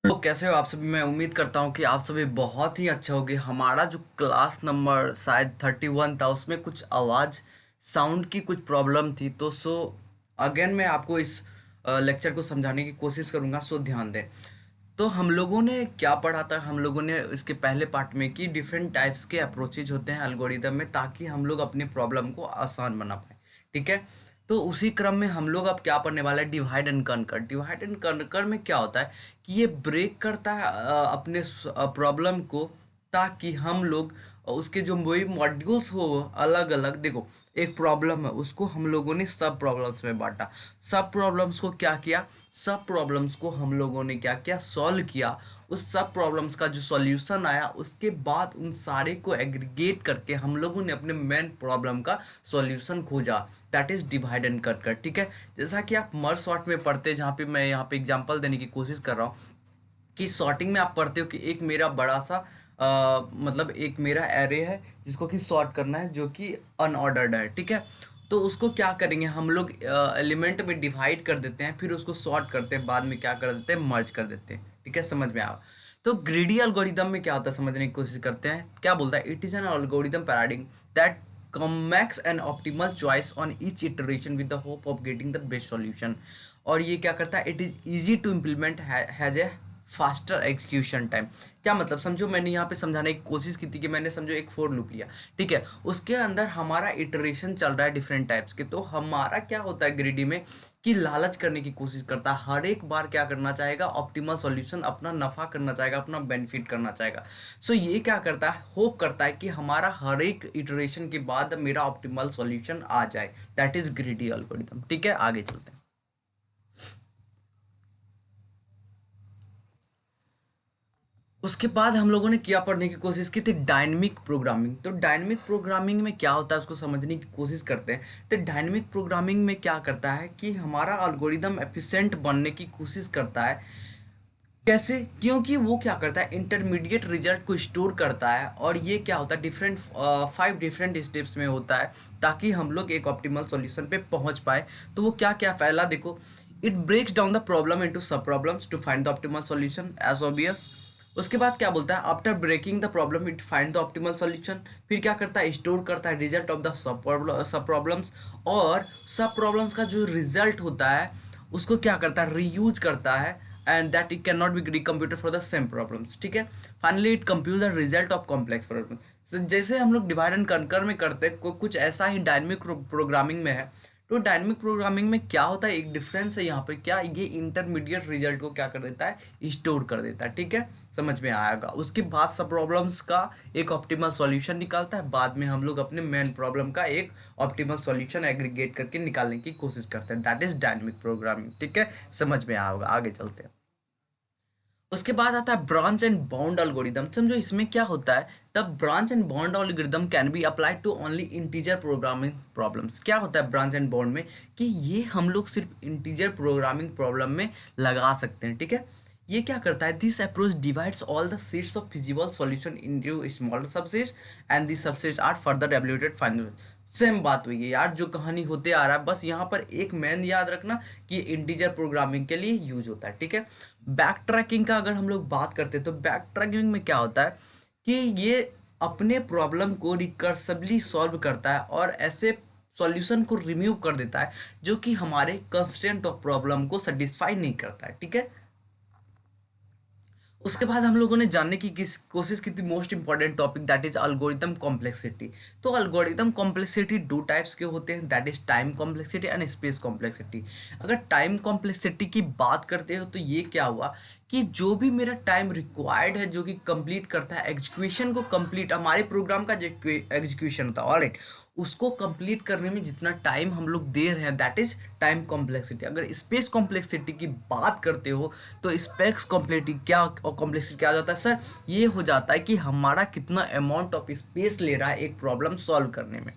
तो कैसे हो आप सभी। मैं उम्मीद करता हूँ कि आप सभी बहुत ही अच्छे होंगे। हमारा जो क्लास नंबर शायद 31 था उसमें कुछ आवाज़ साउंड की कुछ प्रॉब्लम थी। तो अगेन मैं आपको इस लेक्चर को समझाने की कोशिश करूँगा। ध्यान दें। तो हम लोगों ने क्या पढ़ा था, हम लोगों ने इसके पहले पार्ट में कि डिफरेंट टाइप्स के अप्रोचेज होते हैं एल्गोरिदम में, ताकि हम लोग अपनी प्रॉब्लम को आसान बना पाए। ठीक है। तो उसी क्रम में हम लोग अब क्या पढ़ने वाले हैं, divide and conquer. Divide and conquer में क्या होता है कि ये ब्रेक करता है अपने प्रॉब्लम को, ताकि हम लोग उसके जो वही मॉड्यूल्स हो अलग अलग। देखो, एक प्रॉब्लम है, उसको हम लोगों ने सब प्रॉब्लम्स में बांटा। सब प्रॉब्लम्स को क्या किया, सब प्रॉब्लम्स को हम लोगों ने क्या किया, सॉल्व किया। उस सब प्रॉब्लम्स का जो सॉल्यूशन आया, उसके बाद उन सारे को एग्रीगेट करके हम लोगों ने अपने मेन प्रॉब्लम का सॉल्यूशन खोजा। That is divide and conquer. ठीक है। जैसा कि आप मर्ज सॉर्ट में पढ़ते हैं, जहाँ पे मैं यहाँ पे एग्जांपल देने की कोशिश कर रहा हूँ कि सॉर्टिंग में आप पढ़ते हो कि एक मेरा बड़ा सा मतलब एक मेरा एरे है जिसको कि सॉर्ट करना है, जो कि अनऑर्डर्ड है। ठीक है। तो उसको क्या करेंगे, हम लोग एलिमेंट में डिवाइड कर देते हैं, फिर उसको सॉर्ट करते हैं, बाद में क्या कर देते हैं, मर्ज कर देते हैं। ठीक है, समझ में आया। तो ग्रीडी एल्गोरिदम में क्या होता है समझने की कोशिश करते हैं। क्या बोलता है, it is an algorithm paradigm that makes an optimal choice on each iteration with the hope of getting the best solution। और ये क्या करता है, it is easy to implement, has a faster execution time. क्या मतलब, समझो मैंने यहाँ पे समझाने की कोशिश की थी कि मैंने समझो एक फोर लूप लिया। ठीक है। उसके अंदर हमारा इटरेशन चल रहा है डिफरेंट टाइप्स के। तो हमारा क्या होता है ग्रीडी में कि लालच करने की कोशिश करता है, हर एक बार क्या करना चाहेगा, ऑप्टिमल सॉल्यूशन, अपना नफा करना चाहेगा, अपना बेनिफिट करना चाहेगा। ये क्या करता है, होप करता है कि हमारा हर एक इटरेशन के बाद मेरा ऑप्टिमल सॉल्यूशन आ जाए। That is greedy algorithm. ठीक है, आगे चलते हैं। उसके बाद हम लोगों ने क्या पढ़ने की कोशिश की थी, डायनेमिक प्रोग्रामिंग। तो डायनेमिक प्रोग्रामिंग में क्या होता है उसको समझने की कोशिश करते हैं। तो डायनेमिक प्रोग्रामिंग में क्या करता है कि हमारा एल्गोरिदम एफिशिएंट बनने की कोशिश करता है। कैसे, क्योंकि वो क्या करता है, इंटरमीडिएट रिजल्ट को स्टोर करता है। और ये क्या होता है, डिफरेंट 5 डिफरेंट स्टेप्स में होता है, ताकि हम लोग एक ऑप्टिमल सॉल्यूशन पे पहुंच पाए। तो वो क्या क्या, पहला देखो, it breaks down the problem into sub problems to find the optimal solution as obvious. उसके बाद क्या बोलता है, after breaking the problem it find the optimal solution. फिर क्या करता है, स्टोर करता है result of the sub problems. और सब प्रॉब्लम्स का जो रिजल्ट होता है उसको क्या करता है, रीयूज करता है, and that it can not be recomputed for the same problems. ठीक है। Finally it computes the result of complex problem. जैसे हम लोग डिवाइड एंड कनकर में करते हैं, कुछ ऐसा ही डायनेमिक प्रोग्रामिंग में है। तो डायनेमिक प्रोग्रामिंग में क्या होता है, एक डिफरेंस है यहाँ पे, क्या ये इंटरमीडिएट रिजल्ट को क्या कर देता है, स्टोर कर देता है। ठीक है, समझ में आएगा। उसके बाद सब प्रॉब्लम्स का एक ऑप्टिमल सॉल्यूशन निकालता है, बाद में हम लोग अपने मेन प्रॉब्लम का एक ऑप्टिमल सॉल्यूशन एग्रीगेट करके निकालने की कोशिश करते हैं। That is dynamic programming. ठीक है, समझ में आया होगा। आगे चलते हैं। उसके बाद आता है ब्रांच एंड बाउंड एल्गोरिदम। समझो इसमें क्या होता है, तब branch and bound algorithm can be applied to only integer programming problems. क्या होता है ब्रांच एंड बाउंड में, कि ये हम लोग सिर्फ इंटीजर प्रोग्रामिंग प्रॉब्लम में लगा सकते हैं। ठीक है। ये क्या करता है, this approach divides all the sets of feasible solution into smaller subsets and this subsets are further evaluated final. Same बात हुई है यार, जो कहानी होते आ रहा है, बस यहाँ पर एक मेन याद रखना कि इंटीजर प्रोग्रामिंग के लिए यूज होता है। ठीक है। बैक ट्रैकिंग का अगर हम लोग बात करते हैं, तो बैक ट्रैकिंग में क्या होता है कि ये अपने प्रॉब्लम को रिकर्सिवली सॉल्व करता है और ऐसे सॉल्यूशन को रिमूव कर देता है जो कि हमारे कंस्ट्रेंट ऑफ प्रॉब्लम को सेटिस्फाई नहीं करता है। ठीक है। उसके बाद हम लोगों ने जानने की कोशिश की थी most important topic, that is algorithm complexity. तो अल्गोरिथम कॉम्प्लेक्सिटी दो टाइप्स के होते हैं, that is time complexity and space complexity. अगर टाइम कॉम्प्लेक्सिटी की बात करते हो, तो ये क्या हुआ कि जो भी मेरा टाइम रिक्वायर्ड है, जो कि कंप्लीट करता है एग्जीक्यूशन को, कंप्लीट हमारे प्रोग्राम का जो एग्जीक्यूशन होता है, ऑलराइट, उसको कंप्लीट करने में जितना टाइम हम लोग दे रहे हैं, दैट इज टाइम कॉम्प्लेक्सिटी। अगर स्पेस कॉम्प्लेक्सिटी की बात करते हो, तो स्पेस कॉम्प्लेक्सिटी क्या, कॉम्प्लेक्सिटी क्या आ जाता है सर, ये हो जाता है कि हमारा कितना अमाउंट ऑफ स्पेस ले रहा है एक प्रॉब्लम सॉल्व करने में।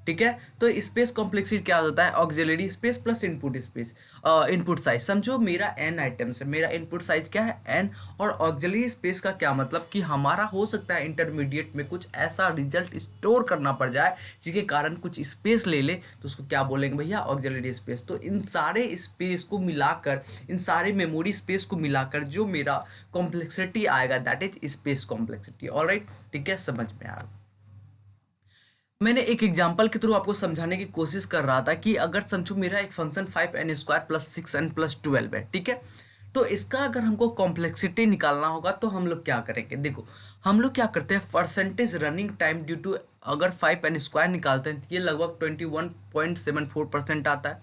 ठीक है। तो स्पेस कॉम्प्लेक्सिटी क्या होता है, auxiliary space plus input space, input size. समझो मेरा n आइटम्स है, मेरा इनपुट साइज क्या है n, और ऑक्सिलरी स्पेस का क्या मतलब कि हमारा हो सकता है इंटरमीडिएट में कुछ ऐसा रिजल्ट स्टोर करना पड़ जाए जिसके कारण कुछ स्पेस ले ले, तो उसको क्या बोलेंगे भैया, ऑक्सिलरी स्पेस। तो इन सारे स्पेस को मिलाकर, इन सारे मेमोरी स्पेस को मिलाकर जो मेरा कॉम्प्लेक्सिटी आएगा that is space complexity. Alright, ठीक है, समझ में आया। मैंने एक एग्जांपल के थ्रू आपको समझाने की कोशिश कर रहा था कि अगर समझो मेरा एक function 5n² plus 6n plus 12 है, ठीक है। तो इसका अगर हमको कॉम्प्लेक्सिटी निकालना होगा तो हम लोग क्या करेंगे, देखो हम लोग क्या करते हैं, percentage running time due to, अगर 5n² निकालते हैं तो ये लगभग 21.74% आता है।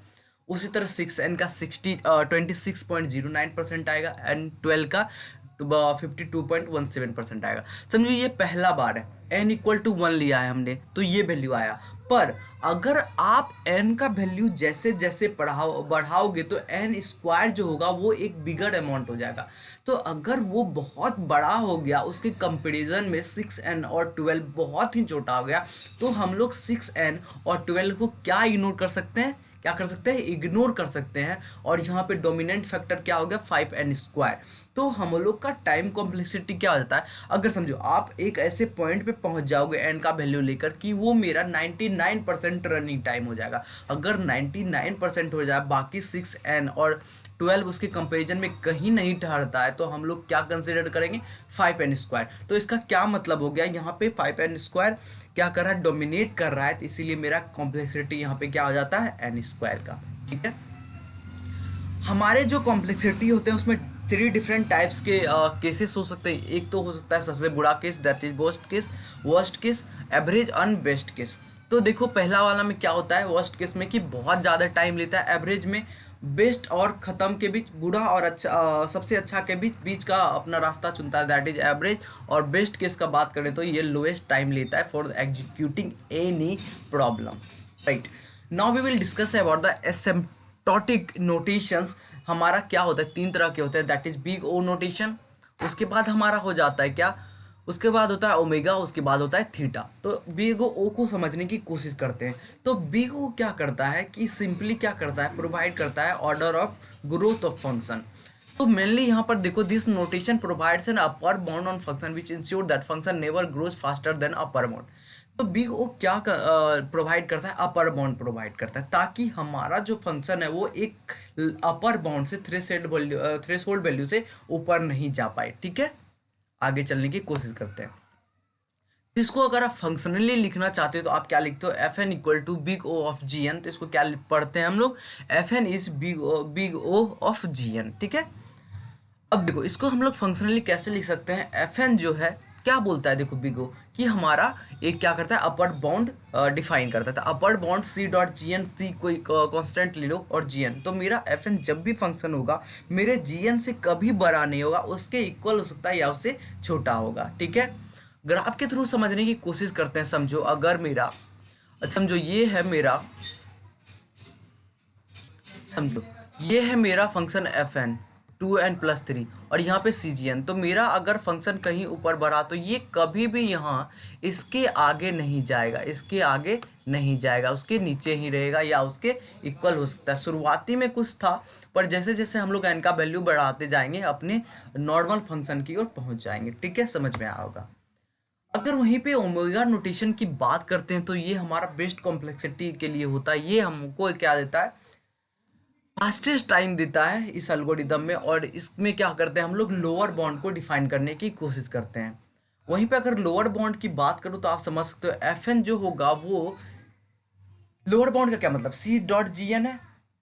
उसी तरह 6n का 26.09% आएगा, एंड 12 का 52.17% आएगा। समझो ये पहला बार है, n इक्वल टू 1 लिया है हमने तो ये वैल्यू आया। पर अगर आप n का वैल्यू जैसे जैसे बढ़ाओगे तो n² जो होगा वो एक बिगर अमाउंट हो जाएगा। तो अगर वो बहुत बड़ा हो गया, उसके कंपैरिजन में 6n और 12 बहुत ही छोटा हो गया, तो हम लोग 6n और 12 को क्या इग्नोर कर सकते हैं, क्या कर सकते हैं, इग्नोर कर सकते हैं। और यहाँ पे डोमिनेंट फैक्टर क्या हो गया, 5n²। तो हम लोग का टाइम कॉम्प्लेक्सिटी क्या हो जाता है, अगर समझो आप एक ऐसे पॉइंट पे पहुंच जाओगे n का वैल्यू लेकर कि वो मेरा 99% रनिंग टाइम हो जाएगा। अगर 99% हो जाए, बाकी 6n और 12 उसके कंपैरिजन में कहीं नहीं ठहरता है, तो हम लोग क्या कंसिडर करेंगे, 5n²। तो इसका क्या मतलब हो गया, यहाँ पे 5n² क्या कर रहा है, डोमिनेट कर रहा है, तो इसीलिए मेरा कॉम्प्लेक्सिटी यहाँ पे क्या हो जाता है, n² का, ठीक है। हमारे जो कॉम्प्लेक्सिटी होते हैं उसमें 3 डिफरेंट टाइप्स के केसेस हो सकते हैं। एक तो हो सकता है सबसे बुरा case, that is worst case, average and best case. तो देखो पहला वाला में क्या होता है, वर्स्ट केस में कि बहुत ज़्यादा टाइम लेता है, एवरेज में बेस्ट और ख़त्म के बीच, बुरा और अच्छा, सबसे अच्छा के बीच का अपना रास्ता चुनता है, दैट इज एवरेज। और बेस्ट केस का बात करें तो ये लोएस्ट टाइम लेता है for executing any problem, right. Now we will discuss about the asymptotic notations. हमारा क्या होता है, 3 तरह के होते हैं, that is big O notation, उसके बाद हमारा हो जाता है क्या, उसके बाद होता है ओमेगा, उसके बाद होता है थीटा। तो बिग ओ को समझने की कोशिश करते हैं। तो बिग ओ क्या करता है कि सिंपली क्या करता है, प्रोवाइड करता है order of growth of function. तो मेनली यहाँ पर देखो, this notation provides an upper bound on function which ensure that function never grows faster than upper bound. तो बिग ओ क्या प्रोवाइड करता है, अपर बाउंड प्रोवाइड करता है, ताकि हमारा जो फंक्शन है वो एक अपर बाउंड से थ्रेशोल्ड वैल्यू से ऊपर नहीं जा पाए, ठीक है। आगे चलने की कोशिश करते हैं। इसको अगर आप फंक्शनली लिखना चाहते हो तो आप क्या लिखते हो, F N equal to big O of G N. तो इसको क्या पढ़ते हैं हम लोग, F N is big O of G N, ठीक है। अब देखो इसको हम लोग फंक्शनली कैसे लिख सकते हैं, एफ एन जो है क्या बोलता है, देखो बिग ओ कि हमारा एक क्या करता है, अपर बाउंड डिफाइन करता है। Upper bound C dot G N, C कोई कांस्टेंट ले लो और जी एन, तो मेरा एफ एन जब भी फंक्शन होगा मेरे जी एन से कभी बड़ा नहीं होगा, उसके इक्वल हो सकता है या उससे छोटा होगा, ठीक है। ग्राफ के थ्रू समझने की कोशिश करते हैं। समझो अगर मेरा, समझो ये है मेरा, समझो ये है मेरा फंक्शन एफ एन 2n+3 और यहाँ पे सी जी एन। तो मेरा अगर फंक्शन कहीं ऊपर बढ़ा तो ये कभी भी यहाँ इसके आगे नहीं जाएगा, इसके आगे नहीं जाएगा, उसके नीचे ही रहेगा या उसके इक्वल हो सकता है। शुरुआती में कुछ था, पर जैसे जैसे हम लोग n का वैल्यू बढ़ाते जाएंगे अपने नॉर्मल फंक्शन की ओर पहुँच जाएंगे, ठीक है, समझ में आया होगा। अगर वहीं पे ओमेगा नोटेशन की बात करते हैं तो ये हमारा बेस्ट कॉम्प्लेक्सिटी के लिए होता है। ये हमको क्या देता है, फास्टेस्ट टाइम देता है इस एल्गोरिदम में। और इसमें क्या करते हैं हम लोग, लोअर बाउंड को डिफाइन करने की कोशिश करते हैं। वहीं पे अगर लोअर बाउंड की बात करूँ तो आप समझ सकते हो एफ एन जो होगा वो, लोअर बाउंड का क्या मतलब, सी डॉट जी एन है,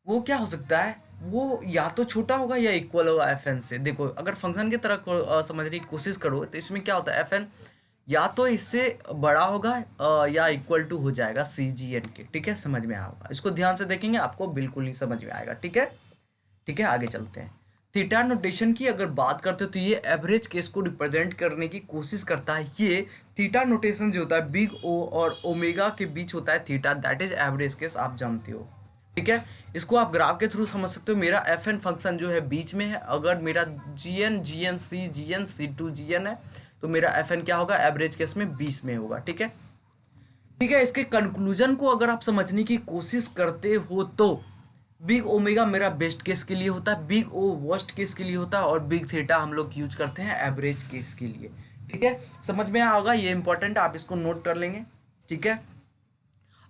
वो क्या हो सकता है, वो या तो छोटा होगा या इक्वल होगा एफ एन से। देखो अगर फंक्शन की तरह समझने की कोशिश करो तो इसमें क्या होता है, एफ एन या तो इससे बड़ा होगा या इक्वल टू हो जाएगा सी जी एन के, ठीक है, समझ में आएगा। इसको ध्यान से देखेंगे आपको बिल्कुल ही समझ में आएगा, ठीक है। ठीक है, आगे चलते हैं। थीटा नोटेशन की अगर बात करते हो तो ये एवरेज केस को रिप्रेजेंट करने की कोशिश करता है। ये थीटा नोटेशन जो होता है बिग ओ और ओमेगा के बीच होता है theta, that is average case, आप जानते हो, ठीक है। इसको आप ग्राफ के थ्रू समझ सकते हो। मेरा एफ एन फंक्शन जो है बीच में है, अगर मेरा G N C two G N है तो मेरा एफ एन क्या होगा, एवरेज केस में 20 में होगा, ठीक है। ठीक है। इसके कंक्लूजन को अगर आप समझने की कोशिश करते हो तो बिग ओमेगा मेरा बेस्ट केस के लिए होता है, बिग ओ वर्स्ट केस के लिए होता है, और बिग थीटा हम लोग यूज करते हैं एवरेज केस के लिए। ठीक है, समझ में आया होगा, ये इंपॉर्टेंट है, आप इसको नोट कर लेंगे। ठीक है,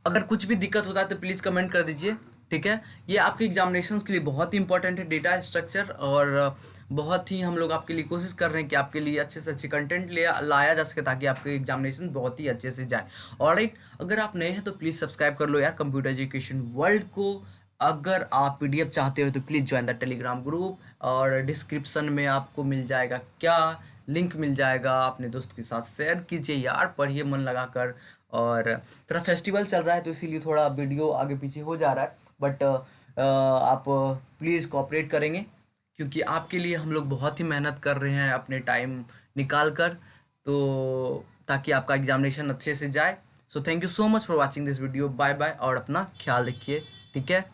अगर कुछ भी दिक्कत होता है तो प्लीज़ कमेंट कर दीजिए। ठीक है, ये आपके एग्जामिनेशंस के लिए बहुत ही इंपॉर्टेंट है डेटा स्ट्रक्चर, और बहुत ही हम लोग आपके लिए कोशिश कर रहे हैं कि आपके लिए अच्छे से अच्छे कंटेंट लाया जा सके, ताकि आपके एग्जामिनेशन बहुत ही अच्छे से जाए। ऑलराइट, अगर आप नए हैं तो प्लीज़ सब्सक्राइब कर लो यार कंप्यूटर एजुकेशन वर्ल्ड को। अगर आप पीडीएफ चाहते हो तो please join the Telegram group, और डिस्क्रिप्शन में आपको मिल जाएगा क्या लिंक मिल जाएगा, अपने दोस्त के साथ शेयर कीजिए यार, पढ़िए मन लगाकर। और थोड़ा फेस्टिवल चल रहा है तो इसीलिए थोड़ा वीडियो आगे पीछे हो जा रहा है, बट आप प्लीज़ कोऑपरेट करेंगे, क्योंकि आपके लिए हम लोग बहुत ही मेहनत कर रहे हैं अपने टाइम निकाल कर, तो ताकि आपका एग्जामिनेशन अच्छे से जाए। So thank you so much for watching this video, bye bye, और अपना ख्याल रखिए। ठीक है।